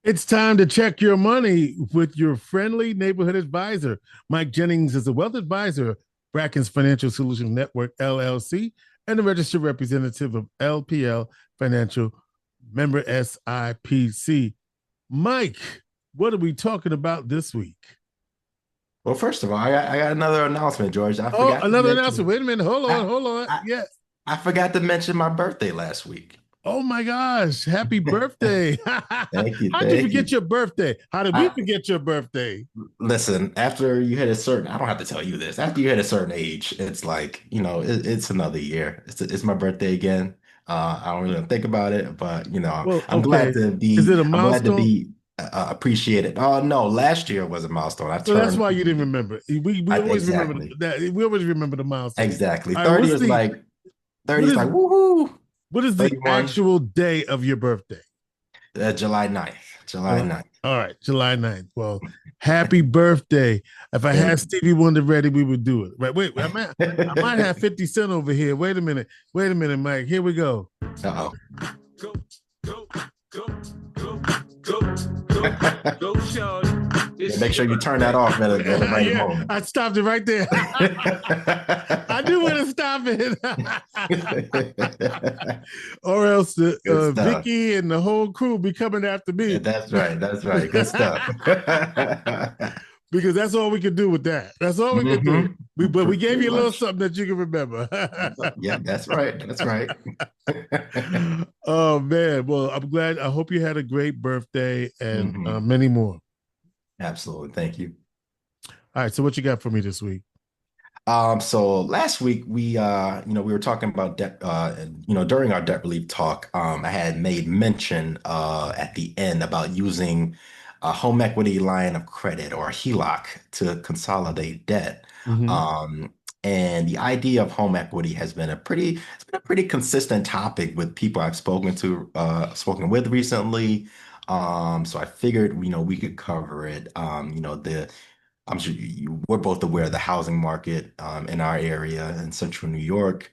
It's time to check your money with your friendly neighborhood advisor. Mike Jennings is a wealth advisor, Brackens Financial Solutions Network, LLC, and a registered representative of LPL Financial, member SIPC. Mike, what are we talking about this week? Well, first of all, I got another announcement, George. I Oh, forgot to another announcement. mention Wait a minute. Hold on. I Hold on. I, Yeah. I forgot to mention my birthday last week. Oh my gosh. Happy birthday. Thank you, How'd you thank forget you. your birthday? How did we I forget your birthday? listen, after you hit a certain, I don't have to tell you this. After you hit a certain age, it's like, it's another year. It's my birthday again. I don't really think about it, but Well, I'm glad okay. to Is it be a I'm glad to milestone? be appreciated. Oh no, last year was a milestone. I So that's turned why you didn't 30. remember. We always remember Exactly. that. We always remember the milestone. Exactly. All right. 30 is like 30 What is is like woohoo. what is the 31. actual day of your birthday? July 9th. July July. 9th. All right, July 9th. Well, happy birthday. If I had Thank you. Stevie Wonder ready, we would do it. Right. Wait, I might have 50 Cent over here. Wait a minute. Wait a minute, Mike. Here we go. Uh-oh. Go, go, go, go, go, go, go, Shorty. Yeah, It's make your sure you turn that birthday. off at the right Yeah, moment. I stopped it right there. I knew where to stop it. Or else Good stuff. Vicky and the whole crew be coming after Yeah, me. that's right. That's right. Good stuff. Because that's all we can do with that. That's all we can do. But we gave Pretty you a little much. something that you can remember. Yeah, that's right. That's right. Oh man. Well, I'm glad. I hope you had a great birthday and hmm many more. Absolutely. Thank you. All right. So what you got for me this week? So last week we were talking about debt, during our debt relief talk, I had made mention at the end about using a home equity line of credit or a HELOC to consolidate debt. Mm-hmm. Um, and the idea of home equity it's been a pretty consistent topic with people I've spoken with recently. So I figured, we could cover it. I'm sure we're both aware of the housing market in our area in central New York,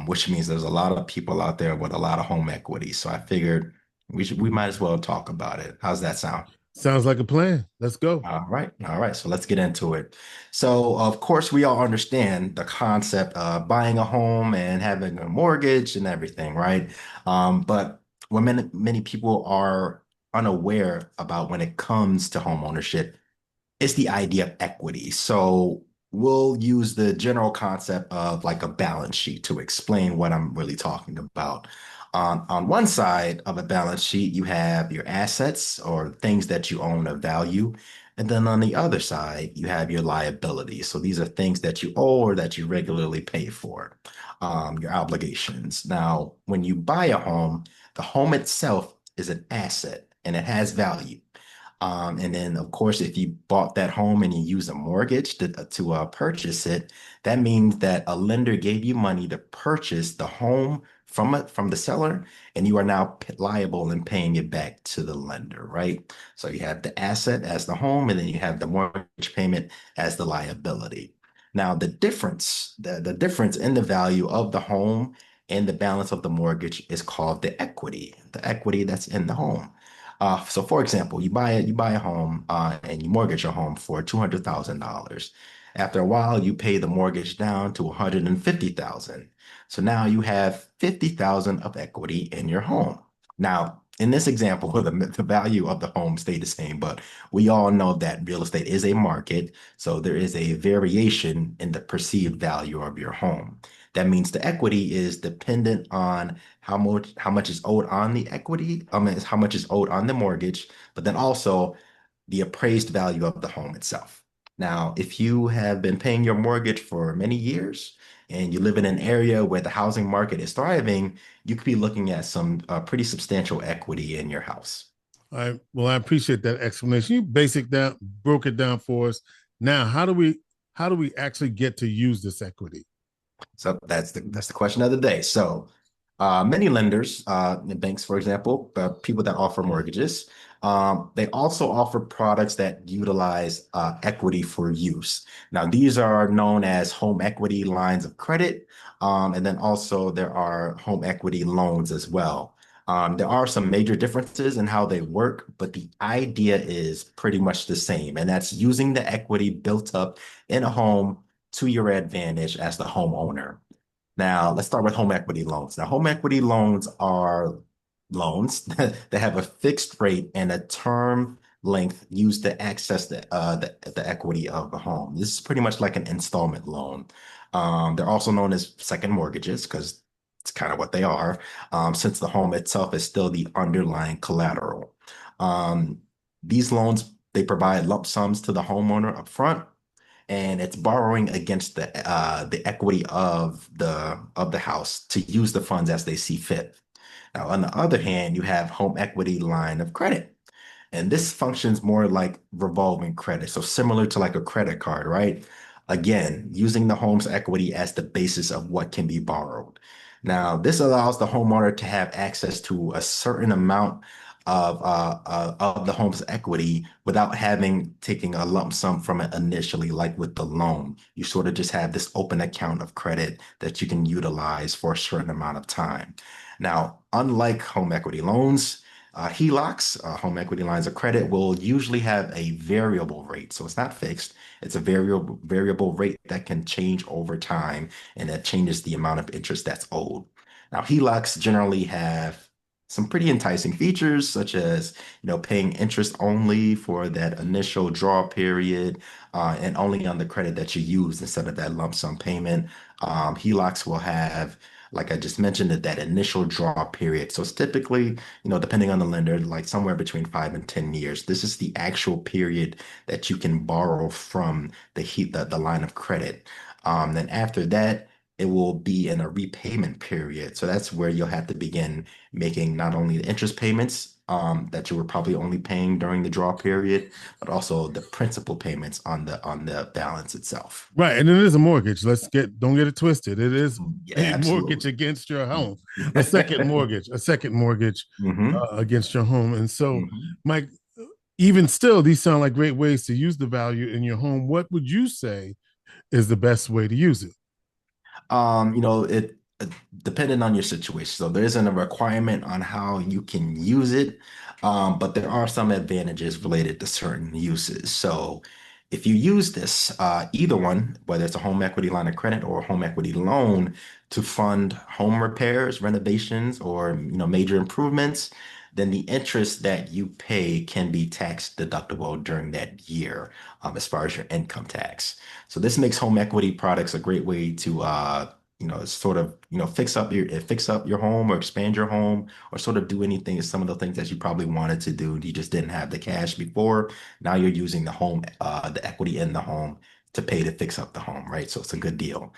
which means there's a lot of people out there with a lot of home equity. So I figured we might as well talk about it. How's that sound? Sounds like a plan. Let's go. All right, all right. So let's get into it. So of course we all understand the concept of buying a home and having a mortgage and everything, right? But what many people are unaware about when it comes to home ownership, it's the idea of equity. So we'll use the general concept of like a balance sheet to explain what I'm really talking about. On one side of a balance sheet, you have your assets or things that you own of value. And then on the other side, you have your liabilities. So these are things that you owe or that you regularly pay for, your obligations. Now, when you buy a home, the home itself is an asset and it has value. And then, of course, if you bought that home and you use a mortgage to purchase it, that means that a lender gave you money to purchase the home from the seller, and you are now liable and paying it back to the lender, right? So you have the asset as the home, and then you have the mortgage payment as the liability. Now, the difference in the value of the home and the balance of the mortgage is called the equity that's in the home. So for example, you buy a home and you mortgage your home for $200,000. After a while, you pay the mortgage down to 150,000. So now you have 50,000 of equity in your home. Now, in this example, the value of the home stayed the same, but we all know that real estate is a market, so there is a variation in the perceived value of your home. That means the equity is dependent on how much is owed on the equity, how much is owed on the mortgage, but then also the appraised value of the home itself. Now, if you have been paying your mortgage for many years and you live in an area where the housing market is thriving, you could be looking at some pretty substantial equity in your house. All right. Well, I appreciate that explanation. You broke it down for us. Now, how do we actually get to use this equity? So that's the question of the day. So many lenders, banks, for example, people that offer mortgages, they also offer products that utilize equity for use. Now, these are known as home equity lines of credit, and then also there are home equity loans as well. There are some major differences in how they work, but the idea is pretty much the same, and that's using the equity built up in a home to your advantage as the homeowner. Now, let's start with home equity loans. Now, home equity loans are loans that have a fixed rate and a term length used to access the equity of the home. This is pretty much like an installment loan. They're also known as second mortgages because it's kind of what they are, since the home itself is still the underlying collateral. Um, these loans, they provide lump sums to the homeowner upfront, and it's borrowing against the equity of the house to use the funds as they see fit. Now, on the other hand, you have home equity line of credit. And this functions more like revolving credit. So similar to like a credit card, right? Again, using the home's equity as the basis of what can be borrowed. Now, this allows the homeowner to have access to a certain amount of the home's equity without having taking a lump sum from it initially, like with the loan. You sort of just have this open account of credit that you can utilize for a certain amount of time. Now, unlike home equity loans, HELOCs, home equity lines of credit, will usually have a variable rate. So it's not fixed. It's a variable rate that can change over time, and that changes the amount of interest that's owed. Now, HELOCs generally have some pretty enticing features, such as paying interest only for that initial draw period, and only on the credit that you use instead of that lump sum payment. HELOCs will have, like I just mentioned, that initial draw period. So it's typically, depending on the lender, like somewhere between 5 and 10 years. This is the actual period that you can borrow from the line of credit. Then after that, it will be in a repayment period. So that's where you'll have to begin making not only the interest payments that you were probably only paying during the draw period, but also the principal payments on the balance itself. Right, and it is a mortgage. Don't get it twisted. It is Yeah, a mortgage absolutely. against your home, a second mortgage hmm against your home. And so, hmm Mike, even still, these sound like great ways to use the value in your home. What would you say is the best way to use it? It depending on your situation. So there isn't a requirement on how you can use it, but there are some advantages related to certain uses. So if you use this, either one, whether it's a home equity line of credit or a home equity loan to fund home repairs, renovations, or major improvements, then the interest that you pay can be tax deductible during that year, as far as your income tax. So this makes home equity products a great way to sort of, fix up your home or expand your home or sort of do anything, some of the things that you probably wanted to do and you just didn't have the cash before. Now you're using the equity in the home to pay to fix up the home, right? So it's a good deal.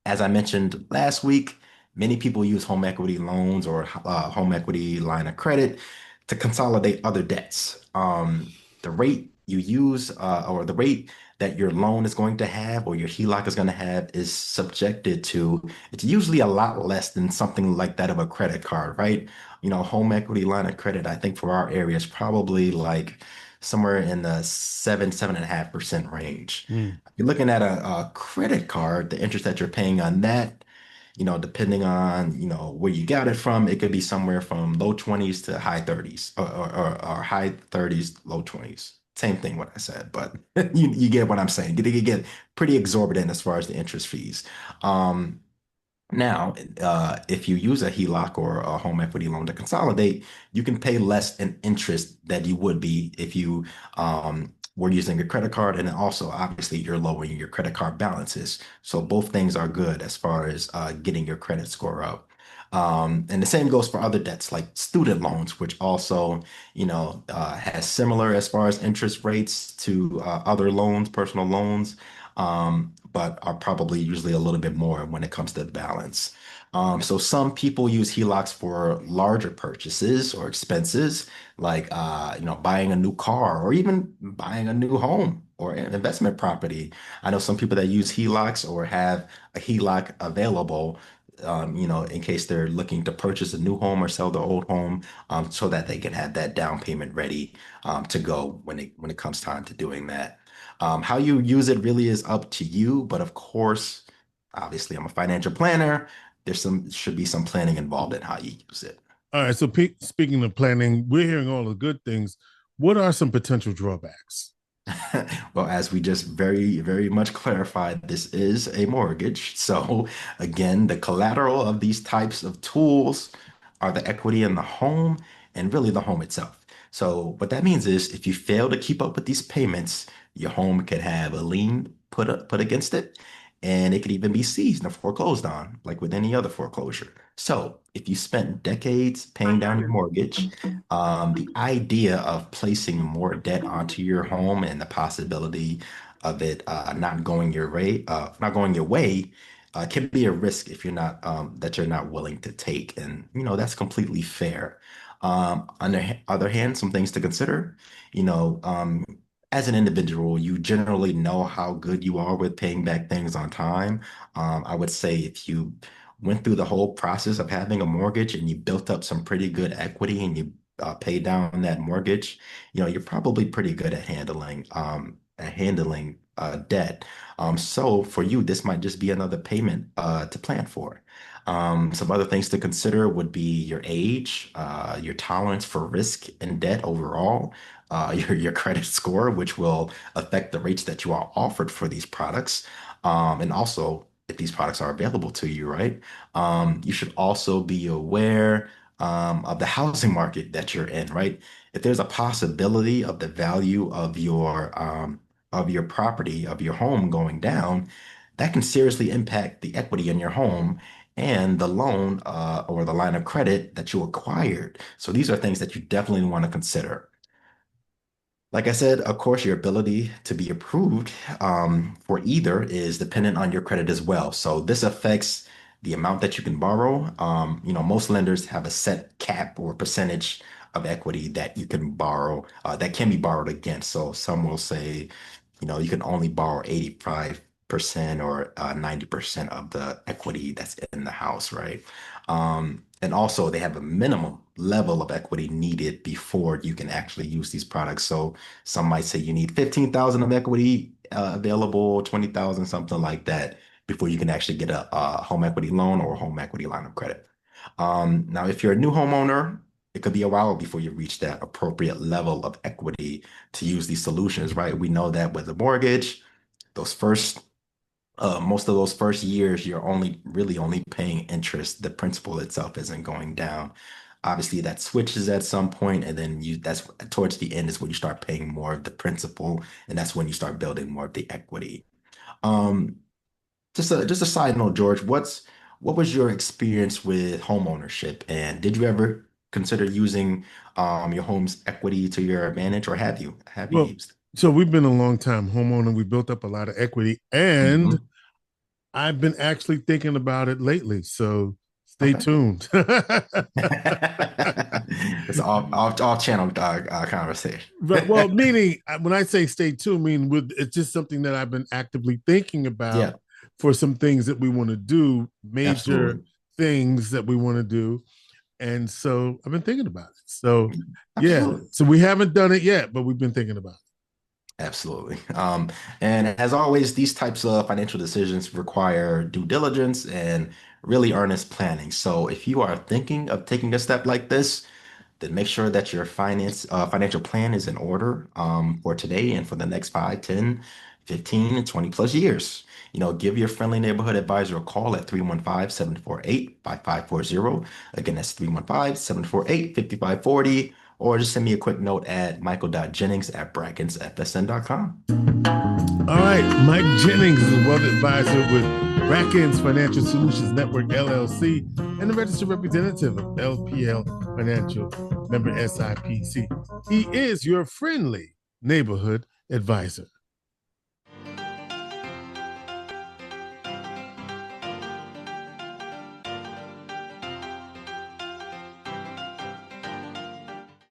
As I mentioned last week, many people use home equity loans or home equity line of credit to consolidate other debts. The rate you use, or the rate that your loan is going to have or your HELOC is going to have is subjected to, it's usually a lot less than something like that of a credit card, right? Home equity line of credit, I think for our area is probably like somewhere in the 7.5% range. Mm. If you're looking at a credit card, the interest that you're paying on that, depending on, where you got it from, it could be somewhere from low 20s to high 30s or high 30s, low 20s. Same thing what I said, but you get what I'm saying. You get pretty exorbitant as far as the interest fees. Um, Now, if you use a HELOC or a home equity loan to consolidate, you can pay less in interest than you would be if you were using a credit card. And then also, obviously, you're lowering your credit card balances. So both things are good as far as getting your credit score up. And the same goes for other debts like student loans, which also, has similar as far as interest rates to other loans, personal loans, but are probably usually a little bit more when it comes to the balance. So some people use HELOCs for larger purchases or expenses, like buying a new car or even buying a new home or an investment property. I know some people that use HELOCs or have a HELOC available, in case they're looking to purchase a new home or sell their old home, so that they can have that down payment ready, to go when it comes time to doing that. How you use it really is up to you, but of course, obviously, I'm a financial planner. Should be some planning involved in how you use it. All right. So, speaking of planning, we're hearing all the good things. What are some potential drawbacks? Well, as we just very, very much clarified, this is a mortgage. So, again, the collateral of these types of tools are the equity in the home and really the home itself. So, what that means is if you fail to keep up with these payments, your home could have a lien put against it, and it could even be seized or foreclosed on, like with any other foreclosure. So, if you spent decades paying down your mortgage, the idea of placing more debt onto your home and the possibility of it not going your way, can be a risk if you're not willing to take, and that's completely fair. On the other hand, some things to consider. You know, um, as an individual, you generally know how good you are with paying back things on time. I would say if you went through the whole process of having a mortgage and you built up some pretty good equity and you pay down that mortgage, you're probably pretty good at handling debt. So for you, this might just be another payment to plan for. Some other things to consider would be your age, your tolerance for risk and debt overall, your credit score, which will affect the rates that you are offered for these products, and also if these products are available to you, right? You should also be aware of the housing market that you're in, right? If there's a possibility of the value of your property, of your home going down, that can seriously impact the equity in your home and the loan or the line of credit that you acquired. So these are things that you definitely want to consider. Like I said, of course, your ability to be approved for either is dependent on your credit as well. So this affects the amount that you can borrow. Most lenders have a set cap or percentage of equity that you can borrow, that can be borrowed against. So some will say, you can only borrow 85% or 90% of the equity that's in the house, right? And also they have a minimum level of equity needed before you can actually use these products. So some might say you need 15,000 of equity available, 20,000, something like that, before you can actually get a home equity loan or a home equity line of credit. Now, if you're a new homeowner, it could be a while before you reach that appropriate level of equity to use these solutions, right? We know that with a mortgage, those first most of those first years, you're only paying interest. The principal itself isn't going down. Obviously, that switches at some point, and then that's towards the end is when you start paying more of the principal, and that's when you start building more of the equity. Um, just a side note, George, what was your experience with home ownership, and did you ever consider using your home's equity to your advantage, or have you Well, used so we've been a long time homeowner. We built up a lot of equity, and it? I've been actually thinking about it lately. So stay Okay. tuned. It's all channel conversation. But well, meaning when I say stay tuned, I mean it's just something that I've been actively thinking about Yeah, for some things that we want to do, major absolutely. things that we want to do. And so I've been thinking about it. So yeah, Absolutely. so we haven't done it yet, but we've been thinking about Absolutely. And as always, these types of financial decisions require due diligence and really earnest planning. So if you are thinking of taking a step like this, then make sure that your financial plan is in order for today and for the next 5, 10, 15, and 20 plus years. Give your friendly neighborhood advisor a call at 315-748-5540. Again, that's 315-748-5540. Or just send me a quick note at michael.jennings@brackensfsn.com. it. All right, Mike Jennings is a wealth advisor with Brackens Financial Solutions Network LLC and the registered representative of LPL Financial, member SIPC. He is your friendly neighborhood advisor.